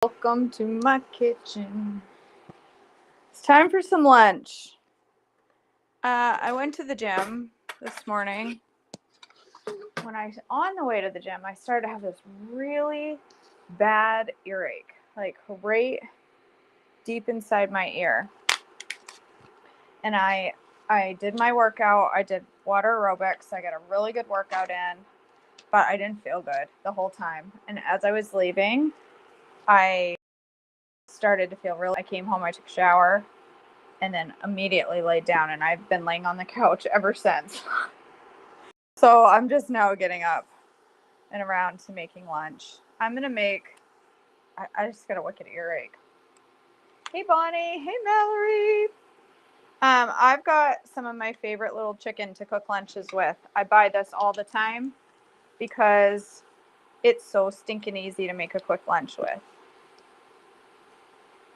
Welcome to my kitchen. It's time for some lunch. I went to the gym this morning. On the way to the gym, I started to have this really bad earache, like right deep inside my ear. And I did my workout. I did water aerobics. I got a really good workout in, but I didn't feel good the whole time. And as I was leaving, I started to feel I came home, I took a shower, and then immediately laid down, and I've been laying on the couch ever since. So I'm just now getting up and around to making lunch. I'm gonna make, I just got a wicked earache. Hey Bonnie, hey Mallory. I've got some of my favorite little chicken to cook lunches with. I buy this all the time because it's so stinking easy to make a quick lunch with.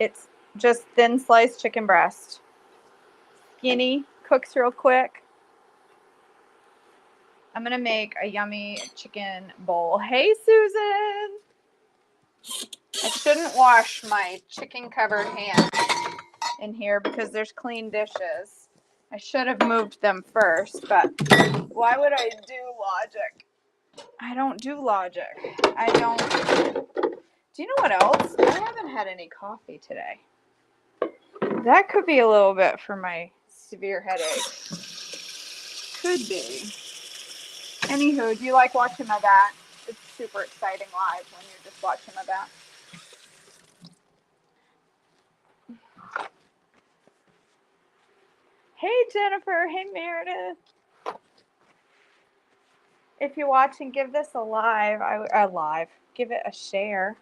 It's just thin sliced chicken breast. Skinny, cooks real quick. I'm going to make a yummy chicken bowl. Hey, Susan! I shouldn't wash my chicken-covered hands in here because there's clean dishes. I should have moved them first, but why would I do logic? I don't do logic. I don't. Do you know what else? I haven't had any coffee today. That could be a little bit for my severe headache. Could be. Anywho, do you like watching my back? It's super exciting live when you're just watching my back. Hey Jennifer, hey Meredith. If you're watching, give this a live. Give it a share.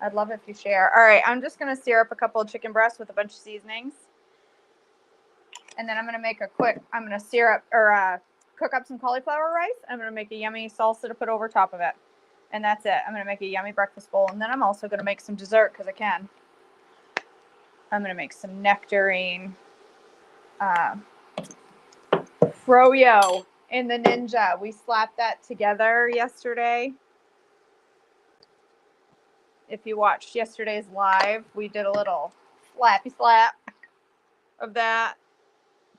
I'd love if you share. All right, I'm just gonna sear up a couple of chicken breasts with a bunch of seasonings, and then I'm gonna sear up or cook up some cauliflower rice. I'm gonna make a yummy salsa to put over top of it, and that's it. I'm gonna make a yummy breakfast bowl, and then I'm also gonna make some dessert because I can. I'm gonna make some nectarine. Froyo in the Ninja. We slapped that together yesterday. If you watched yesterday's live, we did a little slappy slap of that.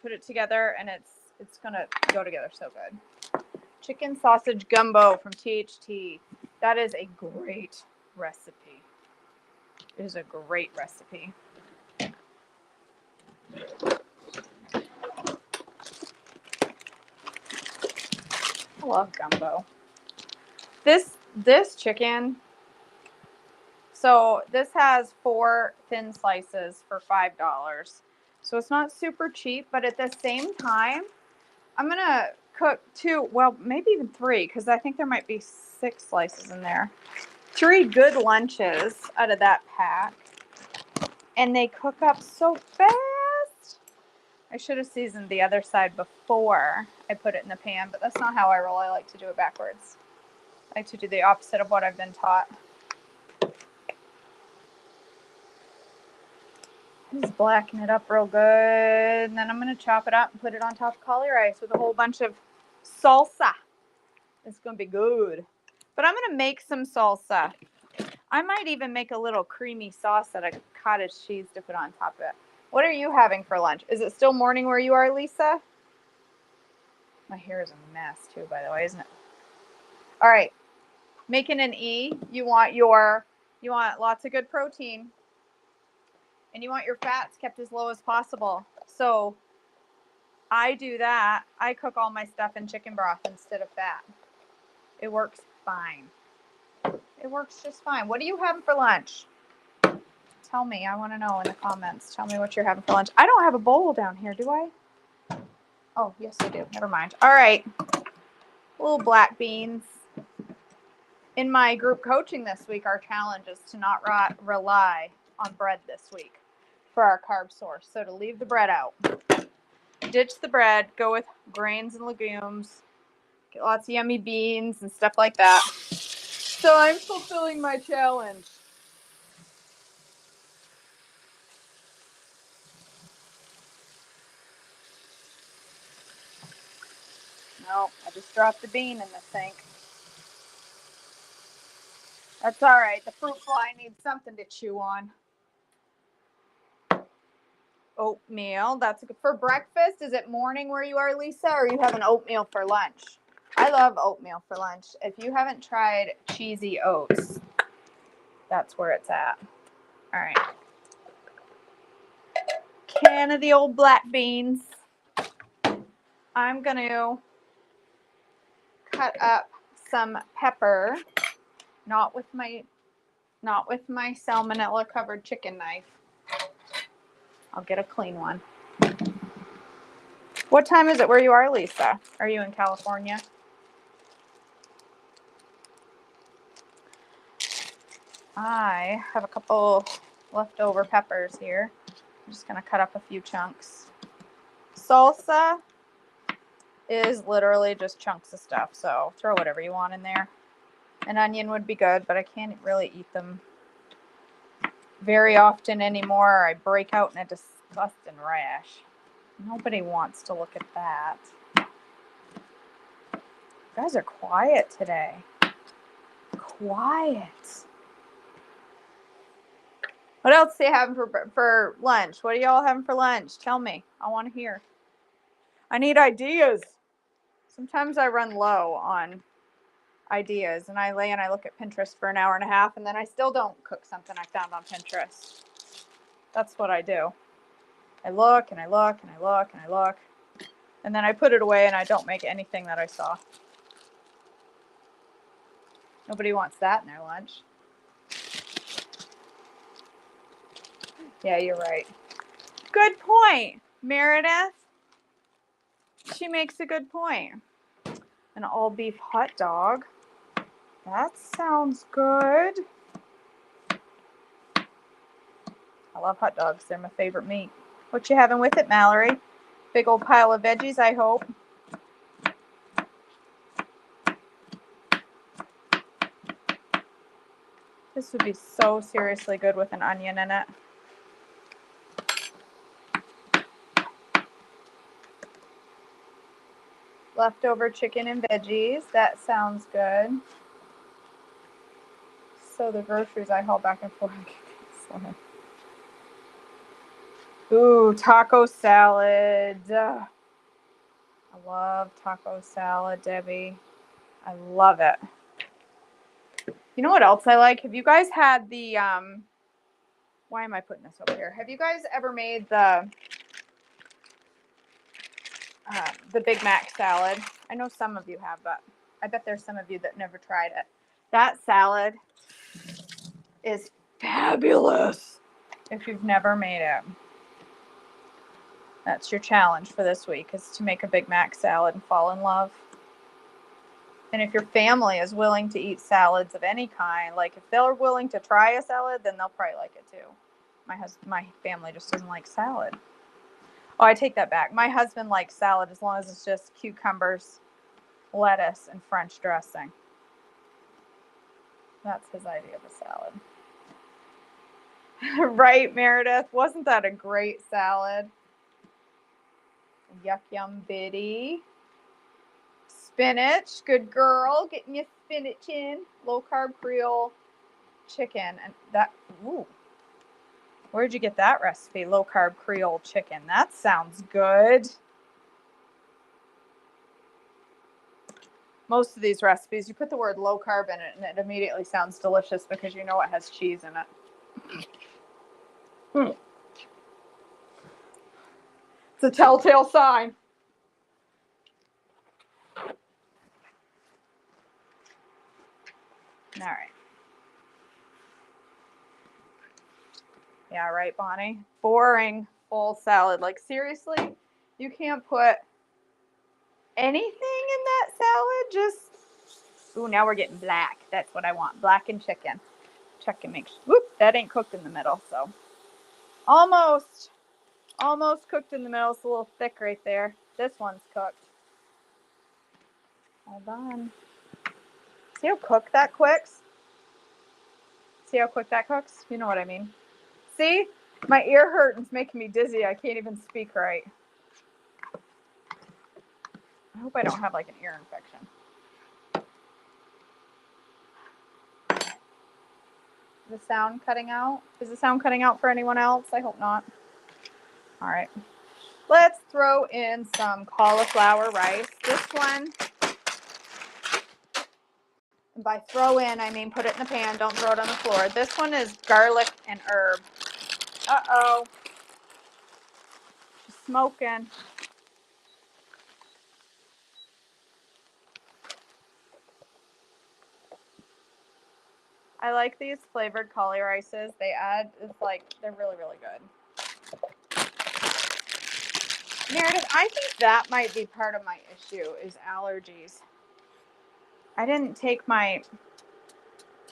Put it together, and it's gonna go together so good. Chicken sausage gumbo from THT. That is a great recipe. It is a great recipe. I love gumbo. This chicken, so this has 4 thin slices for $5. So it's not super cheap, but at the same time, I'm going to cook 2, well, maybe even 3, because I think there might be 6 slices in there. 3 good lunches out of that pack. And they cook up so fast. I should have seasoned the other side before I put it in the pan, but that's not how I roll. I like to do it backwards. I like to do the opposite of what I've been taught. Just blacken it up real good. And then I'm going to chop it up and put it on top of cauli rice with a whole bunch of salsa. It's going to be good. But I'm going to make some salsa. I might even make a little creamy sauce out of cottage cheese to put on top of it. What are you having for lunch? Is it still morning where you are, Lisa? My hair is a mess too, by the way, isn't it? All right. Making an E, you want lots of good protein. And you want your fats kept as low as possible. So I do that. I cook all my stuff in chicken broth instead of fat. It works fine. It works just fine. What are you having for lunch? Tell me. I want to know in the comments. Tell me what you're having for lunch. I don't have a bowl down here, do I? Oh, yes, I do. Never mind. All right. Little black beans. In my group coaching this week, our challenge is to not rely on bread this week for our carb source. So to leave the bread out. Ditch the bread. Go with grains and legumes. Get lots of yummy beans and stuff like that. So I'm fulfilling my challenge. No, I just dropped the bean in the sink. That's all right. The fruit fly needs something to chew on. Oatmeal. That's good for breakfast. Is it morning where you are, Lisa, or are you having oatmeal for lunch? I love oatmeal for lunch. If you haven't tried cheesy oats, that's where it's at. All right. Can of the old black beans. I'm going to cut up some pepper, not with my salmonella covered chicken knife. I'll get a clean one. What time is it where you are, Lisa? Are you in California? I have a couple leftover peppers here. I'm just going to cut up a few chunks. Salsa is literally just chunks of stuff, so throw whatever you want in there. An onion would be good, but I can't really eat them very often anymore. I break out in a disgusting rash. Nobody wants to look at that. You guys are quiet today. Quiet. What else do you have for lunch? What are y'all having for lunch? Tell me. I want to hear. I need ideas. Sometimes I run low on ideas, and I lay and I look at Pinterest for an hour and a half, and then I still don't cook something I found on Pinterest. That's what I do. I look and I look and I look and I look, and then I put it away and I don't make anything that I saw. Nobody wants that in their lunch. Yeah, you're right. Good point, Meredith. She makes a good point. An all beef hot dog. That sounds good. I love hot dogs. They're my favorite meat. What you having with it, Mallory? Big old pile of veggies, I hope. This would be so seriously good with an onion in it. Leftover chicken and veggies. That sounds good. So the groceries I haul back and forth. Ooh, taco salad. I love taco salad, Debbie. I love it. You know what else I like? Have you guys had the, why am I putting this over here? Have you guys ever made the Big Mac salad? I know some of you have, but I bet there's some of you that never tried it. That salad is fabulous if you've never made it. That's your challenge for this week, is to make a Big Mac salad and fall in love. And if your family is willing to eat salads of any kind, like if they're willing to try a salad, then they'll probably like it too. My family just doesn't like salad. Oh, I take that back. My husband likes salad as long as it's just cucumbers, lettuce, and French dressing. That's his idea of a salad. Right, Meredith? Wasn't that a great salad? Yuck, yum, bitty. Spinach, good girl, getting your spinach in. Low carb Creole chicken, and that, ooh, where'd you get that recipe? Low carb Creole chicken. That sounds good. Most of these recipes, you put the word low carb in it, and it immediately sounds delicious because you know it has cheese in it. It's a telltale sign. All right. Yeah, right, Bonnie. Boring full salad. Like, seriously, you can't put anything in that salad? Just, ooh, now we're getting black. That's what I want. Black and chicken. Check and make sure. Whoop, that ain't cooked in the middle, so. Almost cooked in the middle. It's a little thick right there. This one's cooked. Hold on. See how quick that cooks? See how quick that cooks? You know what I mean. See? My ear hurt and it's making me dizzy. I can't even speak right. I hope I don't have like an ear infection. The sound cutting out? Is the sound cutting out for anyone else? I hope not. All right. Let's throw in some cauliflower rice. This one, and by throw in, I mean put it in the pan. Don't throw it on the floor. This one is garlic and herb. Uh-oh. She's smoking. I like these flavored cauli rices. They add, it's like, they're really, really good. Meredith, I think that might be part of my issue is allergies. I didn't take my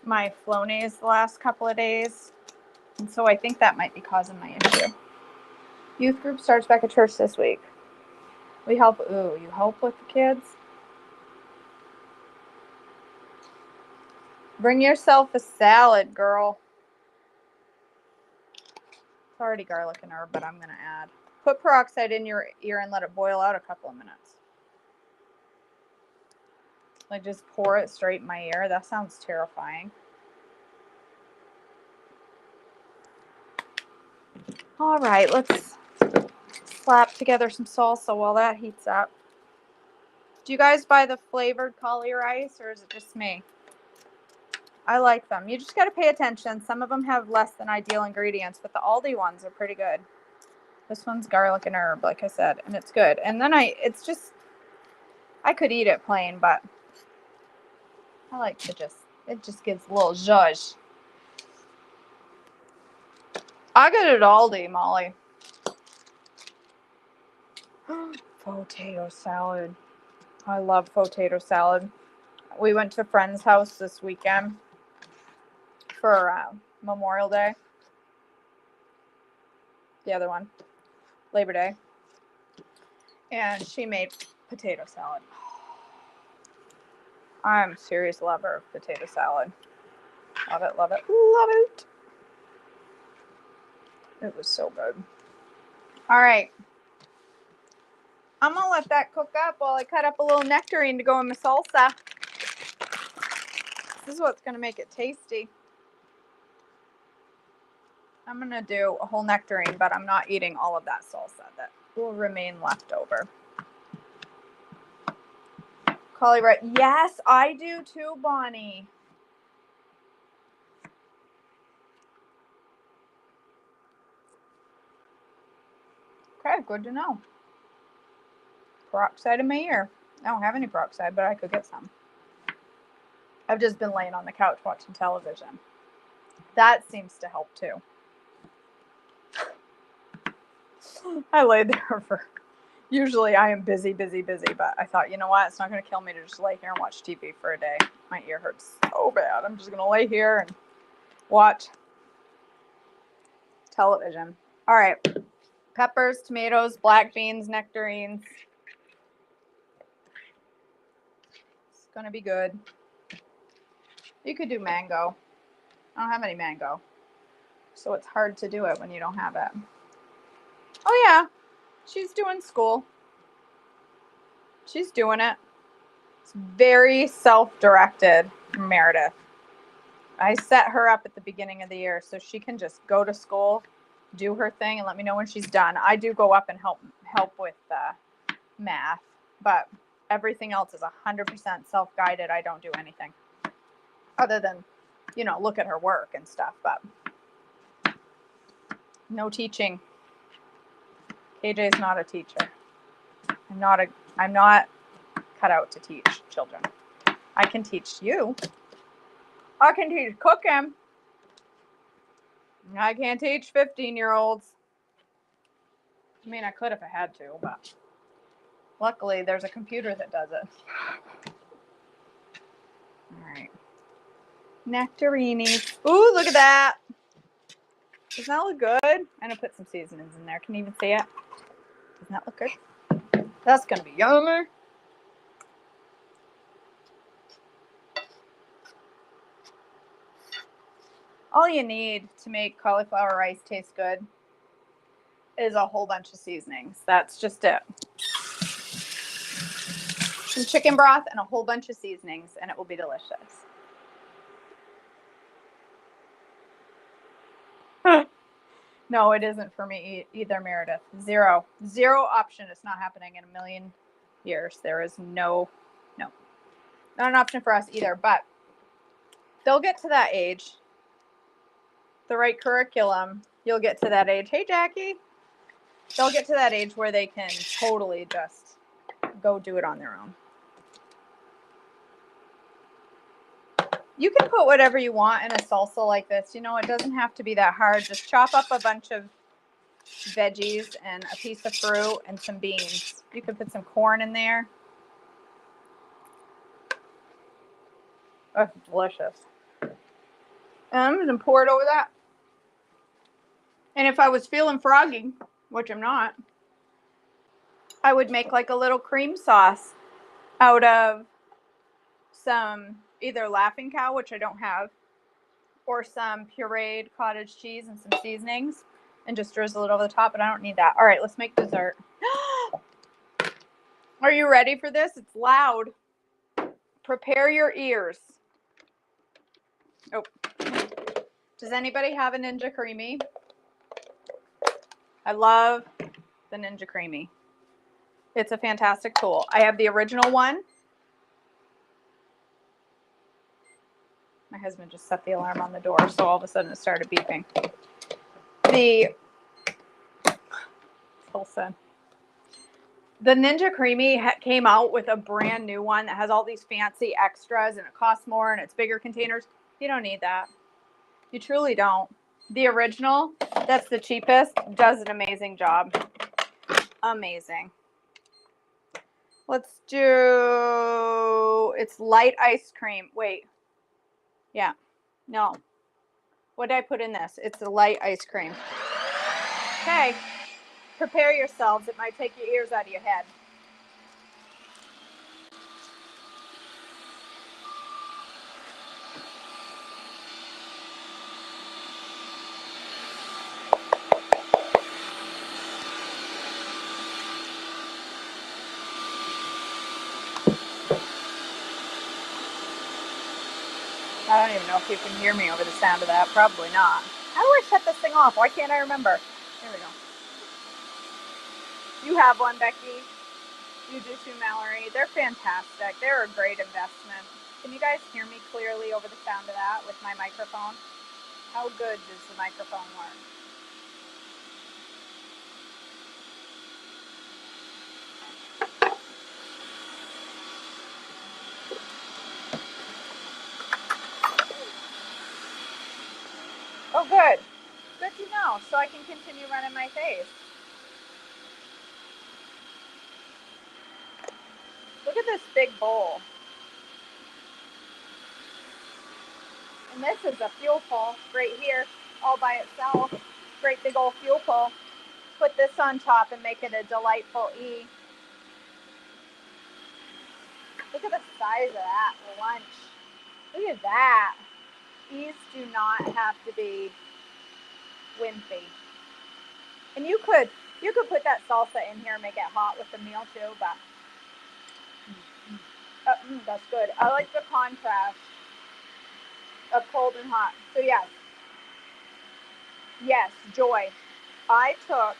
Flonase the last couple of days, and so I think that might be causing my issue. Youth group starts back at church this week. We help, ooh, you help with the kids? Bring yourself a salad, girl. It's already garlic and herb, but I'm going to add. Put peroxide in your ear and let it boil out a couple of minutes. Like just pour it straight in my ear. That sounds terrifying. All right, let's slap together some salsa while that heats up. Do you guys buy the flavored cauli rice or is it just me? I like them. You just got to pay attention. Some of them have less than ideal ingredients, but the Aldi ones are pretty good. This one's garlic and herb, like I said, and it's good. And then I could eat it plain, but I like to it just gives a little zhuzh. I got it at Aldi, Molly. Potato salad. I love potato salad. We went to a friend's house this weekend for Memorial Day. The other one, Labor Day. And she made potato salad. I'm a serious lover of potato salad. Love it, love it, love it. It was so good. All right. I'm going to let that cook up while I cut up a little nectarine to go in my salsa. This is what's going to make it tasty. I'm going to do a whole nectarine, but I'm not eating all of that salsa. That will remain left over. Cauli rice. Yes, I do too, Bonnie. Okay, good to know. Peroxide in my ear. I don't have any peroxide, but I could get some. I've just been laying on the couch watching television. That seems to help too. I laid there for, usually I am busy, but I thought, you know what? It's not going to kill me to just lay here and watch TV for a day. My ear hurts so bad. I'm just going to lay here and watch television. All right. Peppers, tomatoes, black beans, nectarines. It's going to be good. You could do mango. I don't have any mango, so it's hard to do it when you don't have it. Oh, yeah. She's doing school. She's doing it. It's very self-directed, Meredith. I set her up at the beginning of the year so she can just go to school, do her thing, and let me know when she's done. I do go up and help with math, but everything else is 100% self-guided. I don't do anything other than, look at her work and stuff, but no teaching. KJ's not a teacher. I'm not cut out to teach children. I can teach you. I can teach cooking. I can't teach 15-year-olds. I mean, I could if I had to, but luckily there's a computer that does it. All right. Nectarinis. Ooh, look at that. Doesn't that look good? I'm going to put some seasonings in there. Can you even see it? Doesn't that look good? That's going to be yummy. All you need to make cauliflower rice taste good is a whole bunch of seasonings. That's just it. Some chicken broth and a whole bunch of seasonings, and it will be delicious. No, it isn't for me either, Meredith. Zero option. It's not happening in a million years. There is no, not an option for us either. But they'll get to that age. The right curriculum, you'll get to that age. Hey, Jackie. They'll get to that age where they can totally just go do it on their own. You can put whatever you want in a salsa like this. You know, it doesn't have to be that hard. Just chop up a bunch of veggies and a piece of fruit and some beans. You could put some corn in there. Oh, delicious. And I'm going to pour it over that. And if I was feeling froggy, which I'm not, I would make like a little cream sauce out of some either Laughing Cow, which I don't have, or some pureed cottage cheese and some seasonings, and just drizzle it over the top, but I don't need that. All right, let's make dessert. Are you ready for this? It's loud. Prepare your ears. Oh. Does anybody have a Ninja Creamy? I love the Ninja Creamy. It's a fantastic tool. I have the original one. My husband just set the alarm on the door, so all of a sudden it started beeping. The Ninja Creamy came out with a brand new one that has all these fancy extras, and it costs more and it's bigger containers. You don't need that. You truly don't. The original, that's the cheapest, does an amazing job. Amazing. Let's do, it's light ice cream. Wait. Yeah. No. What did I put in this? It's a light ice cream. Okay. Prepare yourselves. It might take your ears out of your head. I don't even know if you can hear me over the sound of that. Probably not. How do I shut this thing off? Why can't I remember? There we go. You have one, Becky. You do too, Mallory. They're fantastic. They're a great investment. Can you guys hear me clearly over the sound of that with my microphone? How good does the microphone work? Oh, good. Good to know, so I can continue running my face. Look at this big bowl. And this is a fuel pull right here, all by itself. Great big old fuel pull. Put this on top and make it a delightful E. Look at the size of that lunch. Look at that. These do not have to be wimpy. And you could put that salsa in here and make it hot with the meal too, but that's good. I like the contrast of cold and hot. So yes, Joy. I took,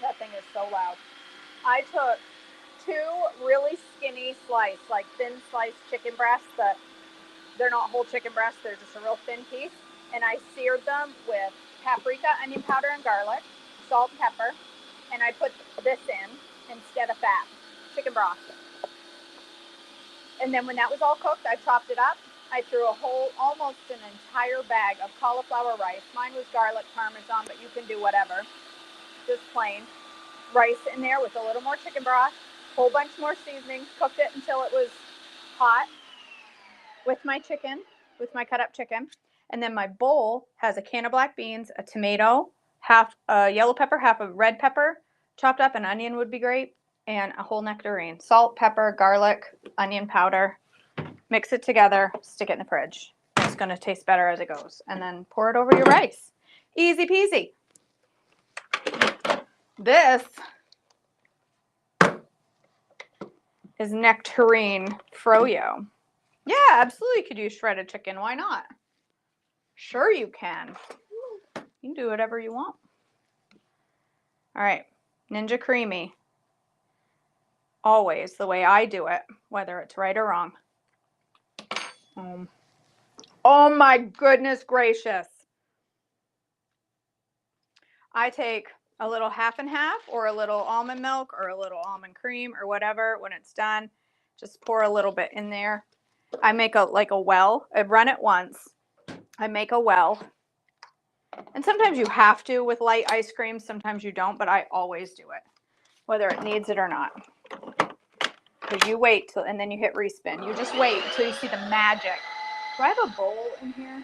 that thing is so loud. I took 2 really skinny sliced, like thin sliced chicken breasts that they're not whole chicken breasts, they're just a real thin piece. And I seared them with paprika, onion powder, and garlic, salt and pepper. And I put this in instead of fat, chicken broth. And then when that was all cooked, I chopped it up. I threw almost an entire bag of cauliflower rice. Mine was garlic parmesan, but you can do whatever. Just plain rice in there with a little more chicken broth, whole bunch more seasonings, cooked it until it was hot with my chicken, with my cut up chicken. And then my bowl has a can of black beans, a tomato, half a yellow pepper, half a red pepper, chopped up. An onion would be great, and a whole nectarine. Salt, pepper, garlic, onion powder. Mix it together, stick it in the fridge. It's going to taste better as it goes. And then pour it over your rice. Easy peasy. This is nectarine froyo. Yeah, absolutely could use shredded chicken. Why not? Sure you can. You can do whatever you want. All right, Ninja Creamy. Always the way I do it, whether it's right or wrong. Oh my goodness gracious. I take a little half and half or a little almond milk or a little almond cream or whatever. When it's done, just pour a little bit in there. I make a well. I run it once. I make a well. And sometimes you have to with light ice cream. Sometimes you don't, but I always do it, whether it needs it or not. Because you wait till, and then you hit respin. You just wait until you see the magic. Do I have a bowl in here?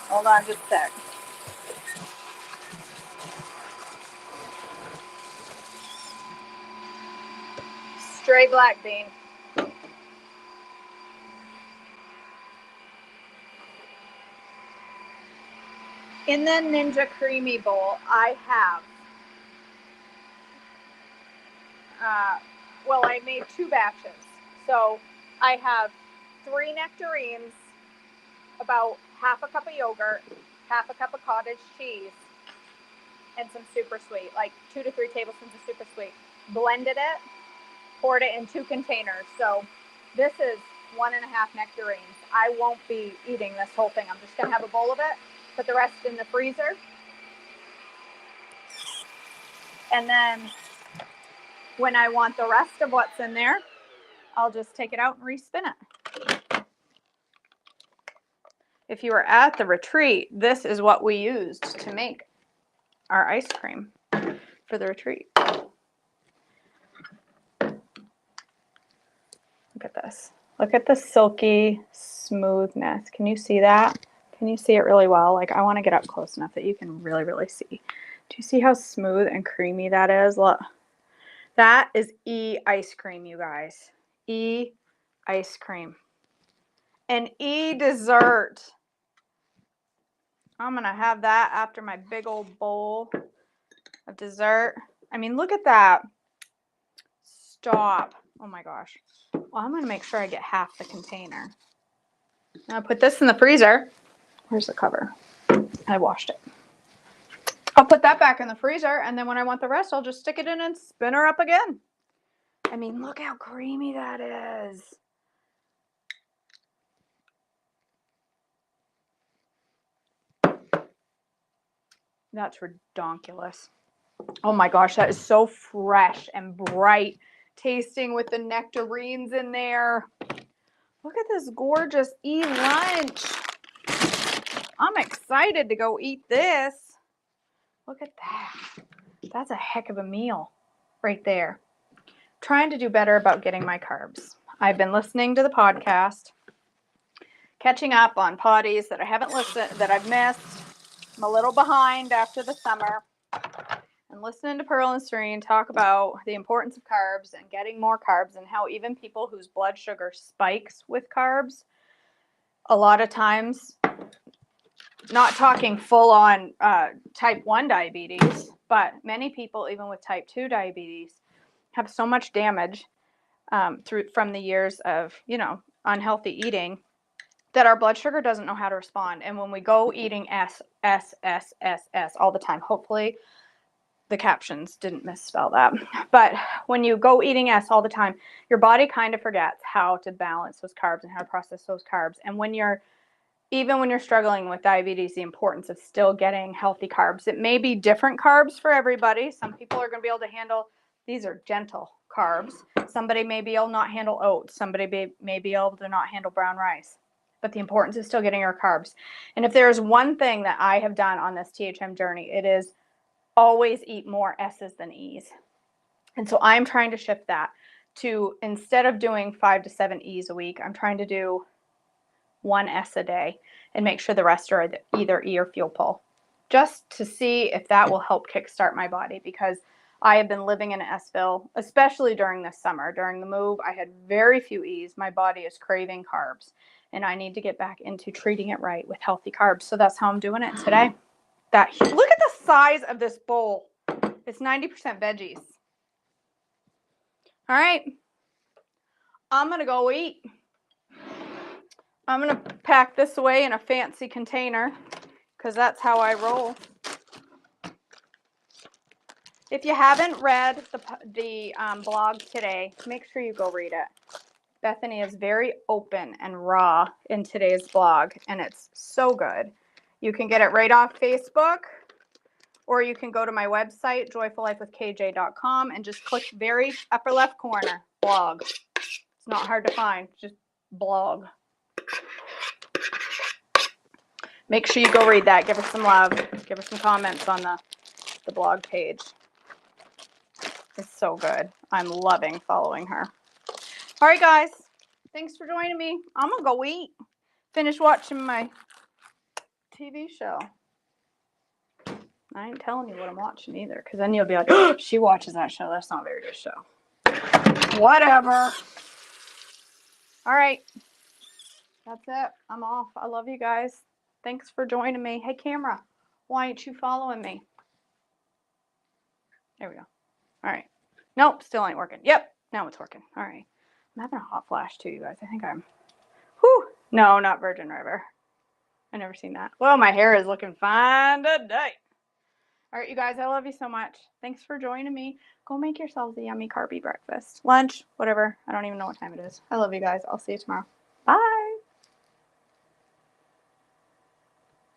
Hold on just a sec. Stray black bean. In the Ninja Creamy bowl, I have, well, I made 2 batches. So I have 3 nectarines, about half a cup of yogurt, half a cup of cottage cheese, and some super sweet, like 2 to 3 tablespoons of super sweet. Blended it, poured it in 2 containers. So this is 1.5 nectarines. I won't be eating this whole thing. I'm just going to have a bowl of it, put the rest in the freezer. And then when I want the rest of what's in there, I'll just take it out and respin it. If you were at the retreat, this is what we used to make our ice cream for the retreat. Look at this. Look at the silky smoothness. Can you see that? Can you see it really well? Like, I want to get up close enough that you can really, really see. Do you see how smooth and creamy that is? Look. That is E ice cream, you guys. E ice cream. And E dessert. I'm going to have that after my big old bowl of dessert. I mean, look at that. Stop. Oh my gosh. Well, I'm going to make sure I get half the container. Now put this in the freezer. Where's the cover? I washed it. I'll put that back in the freezer, and then when I want the rest, I'll just stick it in and spin her up again. I mean, look how creamy that is. That's redonkulous. Oh my gosh, that is so fresh and bright tasting with the nectarines in there. Look at this gorgeous lunch. I'm excited to go eat this. Look at that. That's a heck of a meal right there. Trying to do better about getting my carbs. I've been listening to the podcast, catching up on potties that I haven't listened, that I've missed. I'm a little behind after the summer. And listening to Pearl and Serene talk about the importance of carbs and getting more carbs, and how even people whose blood sugar spikes with carbs, a lot of times, not talking full on type 1 diabetes, but many people, even with type 2 diabetes, have so much damage from the years of, unhealthy eating, that our blood sugar doesn't know how to respond. And when we go eating S all the time, hopefully the captions didn't misspell that. But when you go eating S all the time, your body kind of forgets how to balance those carbs and how to process those carbs. And even when you're struggling with diabetes, the importance of still getting healthy carbs. It may be different carbs for everybody. Some people are going to be able to handle, these are gentle carbs. Somebody may be able to not handle oats. Somebody may be able to not handle brown rice. But the importance is still getting your carbs. And if there's one thing that I have done on this THM journey, it is always eat more S's than E's. And so I'm trying to shift that to, instead of doing 5 to 7 E's a week, I'm trying to do 1 S a day and make sure the rest are either E or fuel pull, just to see if that will help kickstart my body, because I have been living in an S-ville, especially during this summer. During the move, I had very few E's. My body is craving carbs, and I need to get back into treating it right with healthy carbs. So that's how I'm doing it today. Look at the size of this bowl. It's 90% veggies. All right. I'm going to go eat. I'm going to pack this away in a fancy container because that's how I roll. If you haven't read the blog today, make sure you go read it. Bethany is very open and raw in today's blog, and it's so good. You can get it right off Facebook, or you can go to my website, joyfullifewithkj.com, and just click very upper left corner, blog. It's not hard to find, just blog. Make sure you go read that. Give her some love. Give her some comments on the blog page. It's so good. I'm loving following her. All right, guys. Thanks for joining me. I'm going to go eat. Finish watching my TV show. I ain't telling you what I'm watching either, because then you'll be like, oh, she watches that show. That's not a very good show. Whatever. All right. That's it. I'm off. I love you guys. Thanks for joining me. Hey, camera, why aren't you following me? There we go. All right. Nope, still ain't working. Yep, now it's working. All right. I'm having a hot flash too, you guys. I think I'm, no, not Virgin River. I never seen that. Well, my hair is looking fine today. All right, you guys, I love you so much. Thanks for joining me. Go make yourselves a yummy carby breakfast. Lunch, whatever. I don't even know what time it is. I love you guys. I'll see you tomorrow.